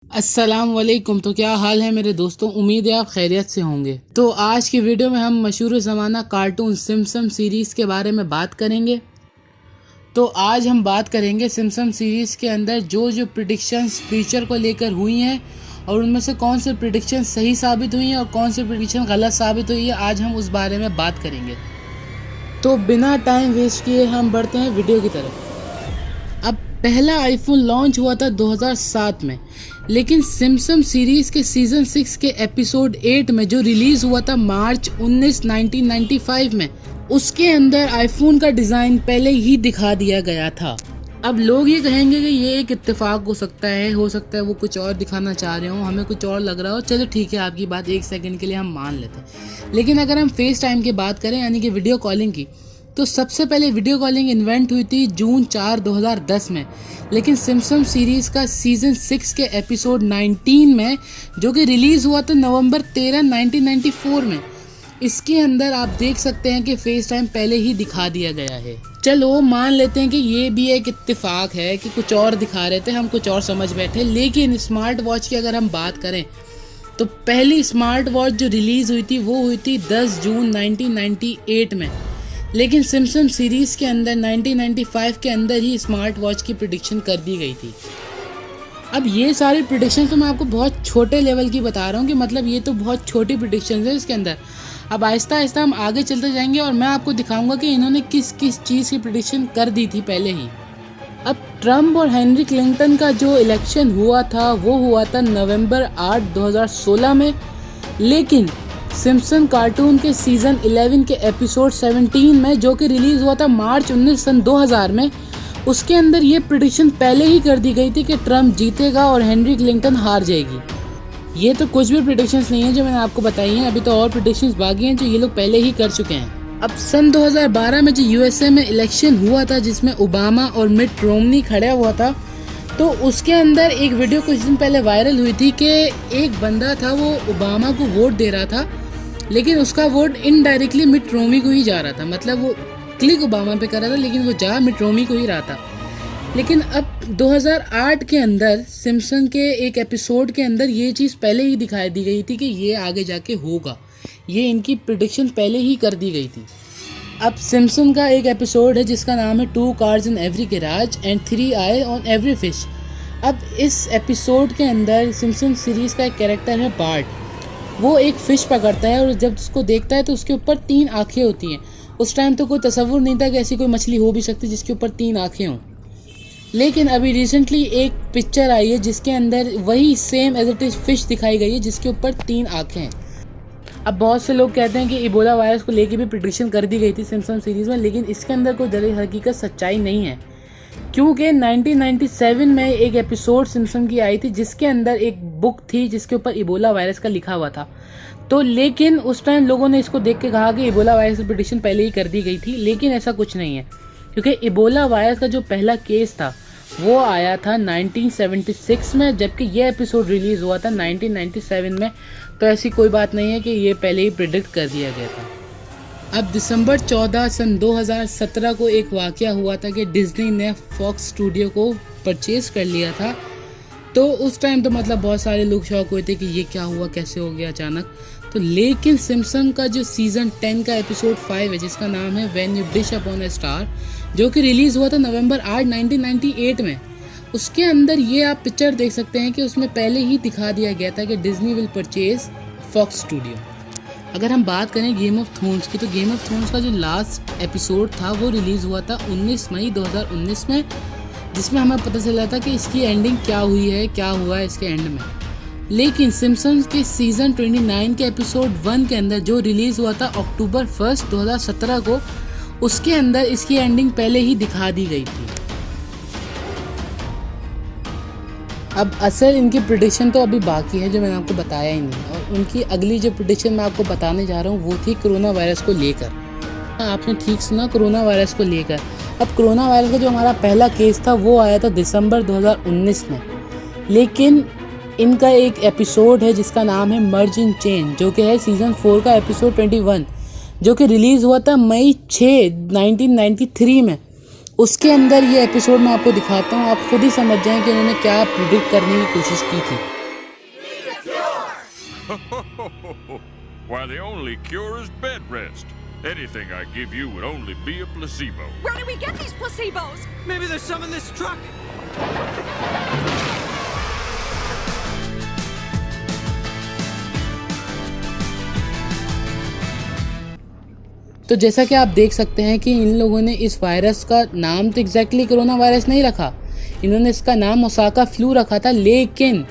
अस्सलाम वालेकुम। तो क्या हाल है मेरे दोस्तों, उम्मीद है आप खैरियत से होंगे। तो आज की वीडियो में हम मशहूर ज़माना कार्टून सिम्पसन सीरीज़ के बारे में बात करेंगे। तो आज हम बात करेंगे सिम्पसन सीरीज़ के अंदर जो जो प्रिडिक्शंस फ्यूचर को लेकर हुई हैं और उनमें से कौन से प्रिडिक्शन सही साबित हुई हैं और कौन से प्रिडिक्शन गलत साबित हुई है, आज हम उस बारे में बात करेंगे। तो बिना टाइम वेस्ट किए हम बढ़ते हैं वीडियो की तरफ। अब पहला आईफोन लॉन्च हुआ था 2007 में, लेकिन सिम्पसन सीरीज़ के सीज़न 6 के एपिसोड 8 में जो रिलीज़ हुआ था मार्च 19, 1995 में, उसके अंदर आईफोन का डिज़ाइन पहले ही दिखा दिया गया था। अब लोग ये कहेंगे कि ये एक इत्तेफाक हो सकता है वो कुछ और दिखाना चाह रहे हो, हमें कुछ और लग रहा हो। चलो ठीक है, आपकी बात एक सेकंड के लिए हम मान लेते हैं। लेकिन अगर हम फेस टाइम की बात करें, यानी कि वीडियो कॉलिंग की, तो सबसे पहले वीडियो कॉलिंग इन्वेंट हुई थी जून 4, 2010 में। लेकिन सिम्पसन सीरीज़ का सीज़न 6 के एपिसोड 19 में, जो कि रिलीज़ हुआ था नवंबर 13, 1994 में, इसके अंदर आप देख सकते हैं कि फेस टाइम पहले ही दिखा दिया गया है। चलो मान लेते हैं कि ये भी एक इत्तेफाक है कि कुछ और दिखा रहे थे, हम कुछ और समझ बैठे। लेकिन स्मार्ट वॉच की अगर हम बात करें तो पहली स्मार्ट वॉच जो रिलीज़ हुई थी वो हुई थी 10 जून 1998 में। लेकिन सिम्पसन सीरीज़ के अंदर 1995 के अंदर ही स्मार्ट वॉच की प्रिडिक्शन कर दी गई थी। अब ये सारी प्रिडिक्शन तो मैं आपको बहुत छोटे लेवल की बता रहा हूँ कि मतलब ये तो बहुत छोटी प्रिडिक्शन है इसके अंदर। अब आहिस्ता आहिस्ता हम आगे चलते जाएंगे और मैं आपको दिखाऊंगा कि इन्होंने किस किस चीज़ की प्रिडिक्शन कर दी थी पहले ही। अब ट्रम्प और हेनरी क्लिंटन का जो इलेक्शन हुआ था वो हुआ था नवंबर 8, 2016 में। लेकिन सिम्पसन कार्टून के सीज़न 11 के एपिसोड 17 में, जो कि रिलीज़ हुआ था मार्च 19 सन 2000 में, उसके अंदर ये प्रिडिक्शन पहले ही कर दी गई थी कि ट्रम्प जीतेगा और हेनरी क्लिंटन हार जाएगी। ये तो कुछ भी प्रिडिक्शंस नहीं है जो मैंने आपको बताई हैं, अभी तो और प्रिडिक्शंस बाकी हैं जो ये लोग पहले ही कर चुके हैं। अब सन 2012 में जो यूएसए में इलेक्शन हुआ था जिसमें ओबामा और मिट रोमनी खड़ा हुआ था, तो उसके अंदर एक वीडियो कुछ दिन पहले वायरल हुई थी कि एक बंदा था वो ओबामा को वोट दे रहा था, लेकिन उसका वोट इनडायरेक्टली मिट रोमनी को ही जा रहा था। मतलब वो क्लिक ओबामा पे कर रहा था लेकिन वो जा मिट रोमनी को ही रहा था। लेकिन अब 2008 के अंदर सिम्पसन के एक एपिसोड के अंदर ये चीज़ पहले ही दिखाई दी गई थी कि ये आगे जाके होगा। ये इनकी प्रिडिक्शन पहले ही कर दी गई थी। अब सिम्पसन का एक एपिसोड है जिसका नाम है 2 cars in every garage and 3 I on every fish. अब इस एपिसोड के अंदर सिम्पसन सीरीज़ का एक कैरेक्टर है बार्ट। वो एक फ़िश पकड़ता है और जब उसको देखता है तो उसके ऊपर 3 आँखें होती हैं। उस टाइम तो कोई तसव्वुर नहीं था कि ऐसी कोई मछली हो भी सकती जिसके ऊपर 3 आँखें हों। लेकिन अभी रिसेंटली एक पिक्चर आई है जिसके अंदर वही same as it is fish दिखाई गई है जिसके ऊपर 3 आँखें हैं। अब बहुत से लोग कहते हैं कि इबोला वायरस को लेके भी प्रिडिक्शन कर दी गई थी सिम्पसन सीरीज़ में, लेकिन इसके अंदर कोई दर हकीकत सच्चाई नहीं है। क्योंकि 1997 में एक एपिसोड सिम्पसन की आई थी जिसके अंदर एक बुक थी जिसके ऊपर इबोला वायरस का लिखा हुआ था। तो लेकिन उस टाइम लोगों ने इसको देख के कहा कि इबोला वायरस की प्रिडिक्शन पहले ही कर दी गई थी, लेकिन ऐसा कुछ नहीं है। क्योंकि इबोला वायरस का जो पहला केस था वो आया था 1976 में, जबकि ये एपिसोड रिलीज़ हुआ था 1997 में। तो ऐसी कोई बात नहीं है कि ये पहले ही प्रिडिक्ट कर दिया गया था। अब दिसंबर 14 सन 2017 को एक वाक़या हुआ था कि डिज्नी ने फॉक्स स्टूडियो को परचेज़ कर लिया था। तो उस टाइम तो मतलब बहुत सारे लोग शॉक हुए थे कि ये क्या हुआ, कैसे हो गया अचानक। तो लेकिन सिम्पसन का जो सीज़न 10 का एपिसोड 5 है जिसका नाम है when you wish upon a star, जो कि रिलीज़ हुआ था नवंबर 8, 1998 में, उसके अंदर ये आप पिक्चर देख सकते हैं कि उसमें पहले ही दिखा दिया गया था कि Disney will purchase Fox studio. अगर हम बात करें गेम ऑफ थ्रोन्स की, तो गेम ऑफ थ्रोन्स का जो लास्ट एपिसोड था वो रिलीज़ हुआ था 19 मई 2019 में, जिसमें हमें पता चला था कि इसकी एंडिंग क्या हुई है, क्या हुआ है इसके एंड में। लेकिन सिम्पसन्स के सीज़न 29 के एपिसोड 1 के अंदर जो रिलीज़ हुआ था अक्टूबर 1, 2017 को, उसके अंदर इसकी एंडिंग पहले ही दिखा दी गई थी। अब असल इनकी प्रिडिक्शन तो अभी बाकी है जो मैंने आपको बताया ही नहीं, और उनकी अगली जो प्रिडिक्शन मैं आपको बताने जा रहा हूँ वो थी कोरोना वायरस को लेकर। आपने ठीक सुना, कोरोना वायरस को लेकर। अब कोरोना वायरस का जो हमारा पहला केस था वो आया था दिसंबर 2019 में। लेकिन इनका एक एपिसोड है जिसका नाम है मर्ज इन चेन, जो कि है सीज़न 4 का एपिसोड 21, जो कि रिलीज़ हुआ था मई 6, 1993 में। उसके अंदर ये एपिसोड मैं आपको दिखाता हूँ, आप खुद ही समझ जाएं कि उन्होंने क्या प्रिडिक्ट करने की कोशिश की थी। Why, the only cure is bed rest. Anything I give you would only be a placebo. Where do we get these placebos? Maybe there's some in this truck. तो जैसा कि आप देख सकते हैं कि इन लोगों ने इस वायरस का नाम तो एग्जैक्टली कोरोना वायरस नहीं रखा, इन्होंने इसका नाम ओसाका फ्लू रखा था, लेकिन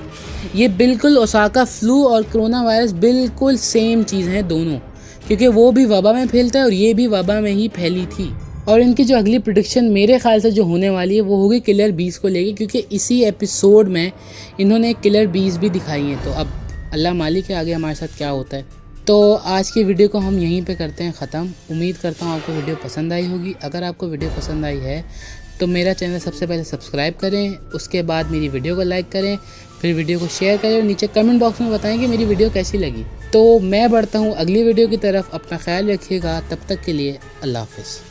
ये बिल्कुल ओसाका फ्लू और कोरोना वायरस बिल्कुल सेम चीज़ हैं दोनों, क्योंकि वो भी वबा में फैलता है और ये भी वबा में ही फैली थी। और इनकी जो अगली प्रेडिक्शन मेरे ख्याल से जो होने वाली है वो होगी किलर बीज को लेके, क्योंकि इसी एपिसोड में इन्होंने किलर बीज भी दिखाई हैं। तो अब अल्लाह मालिक के आगे हमारे साथ क्या होता है। तो आज की वीडियो को हम यहीं पे करते हैं ख़त्म। उम्मीद करता हूँ आपको वीडियो पसंद आई होगी। अगर आपको वीडियो पसंद आई है तो मेरा चैनल सबसे पहले सब्सक्राइब करें, उसके बाद मेरी वीडियो को लाइक करें, फिर वीडियो को शेयर करें और नीचे कमेंट बॉक्स में बताएं कि मेरी वीडियो कैसी लगी। तो मैं बढ़ता हूँ अगली वीडियो की तरफ। अपना ख्याल रखिएगा, तब तक के लिए अल्लाह हाफ़िज़।